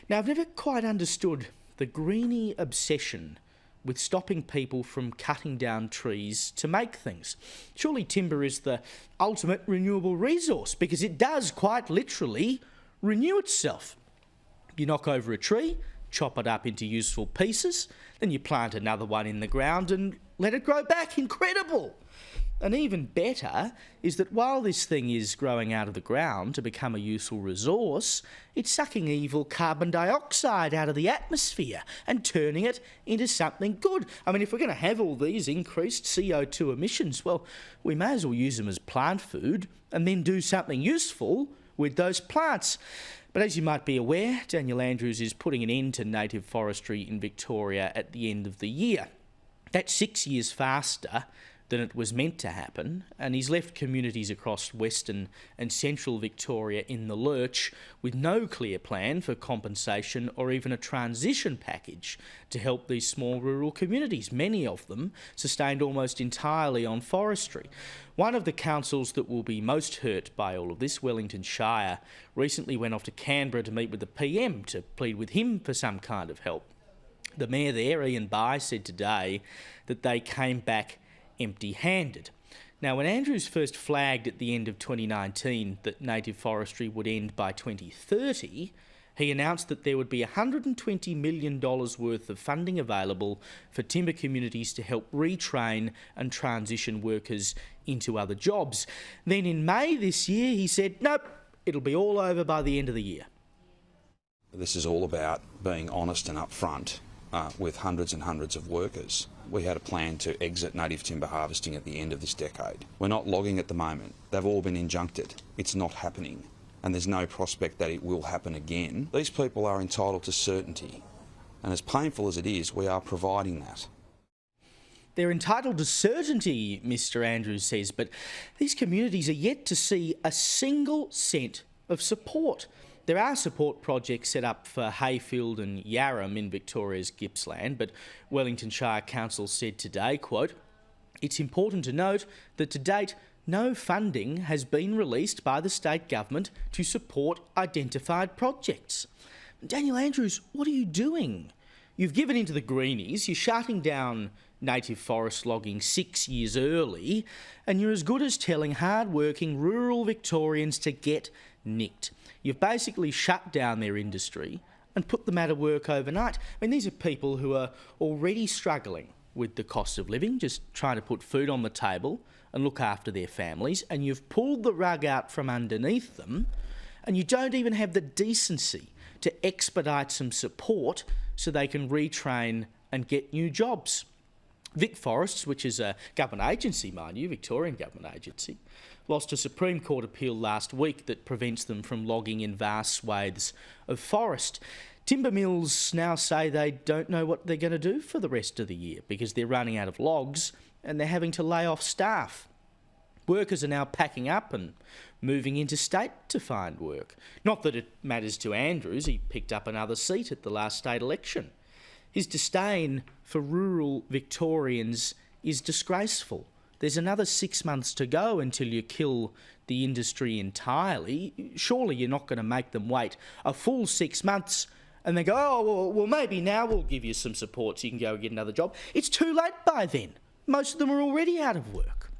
Now, I've never quite understood the greenie obsession with stopping people from cutting down trees to make things. Surely timber is the ultimate renewable resource because it does quite literally renew itself. You knock over a tree, chop it up into useful pieces, then you plant another one in the ground and let it grow back. Incredible! And even better is that while this thing is growing out of the ground to become a useful resource, it's sucking evil carbon dioxide out of the atmosphere and turning it into something good. I mean, if we're going to have all these increased CO2 emissions, well, we may as well use them as plant food and then do something useful with those plants. But as you might be aware, Daniel Andrews is putting an end to native forestry in Victoria at the end of the year. That's 6 years faster than it was meant to happen, and he's left communities across Western and Central Victoria in the lurch with no clear plan for compensation or even a transition package to help these small rural communities, many of them sustained almost entirely on forestry. One of the councils that will be most hurt by all of this, Wellington Shire, recently went off to Canberra to meet with the PM to plead with him for some kind of help. The mayor there, Ian Bye, said today that they came back empty-handed. Now, when Andrews first flagged at the end of 2019 that native forestry would end by 2030, he announced that there would be $120 million worth of funding available for timber communities to help retrain and transition workers into other jobs. Then in May this year, he said, nope, it'll be all over by the end of the year. This is all about being honest and upfront with hundreds and hundreds of workers. We had a plan to exit native timber harvesting at the end of this decade. We're not logging at the moment. They've all been injuncted. It's not happening, and there's no prospect that it will happen again. These people are entitled to certainty, and as painful as it is, we are providing that. They're entitled to certainty, Mr Andrews says, but these communities are yet to see a single cent of support. There are support projects set up for Hayfield and Yarram in Victoria's Gippsland, but Wellington Shire Council said today, quote, "It's important to note that to date no funding has been released by the state government to support identified projects." Daniel Andrews, what are you doing? You've given in to the greenies, you're shutting down native forest logging 6 years early, and you're as good as telling hard-working rural Victorians to get nicked. You've basically shut down their industry and put them out of work overnight. I mean, these are people who are already struggling with the cost of living, just trying to put food on the table and look after their families, and you've pulled the rug out from underneath them, and you don't even have the decency to expedite some support so they can retrain and get new jobs. Vic Forests, which is a government agency, mind you, Victorian government agency, lost a Supreme Court appeal last week that prevents them from logging in vast swathes of forest. Timber mills now say they don't know what they're going to do for the rest of the year because they're running out of logs and they're having to lay off staff. Workers are now packing up and moving interstate to find work. Not that it matters to Andrews, he picked up another seat at the last state election. His disdain for rural Victorians is disgraceful. There's another 6 months to go until you kill the industry entirely. Surely you're not going to make them wait a full 6 months and they go, oh, well, maybe now we'll give you some support so you can go and get another job. It's too late by then. Most of them are already out of work.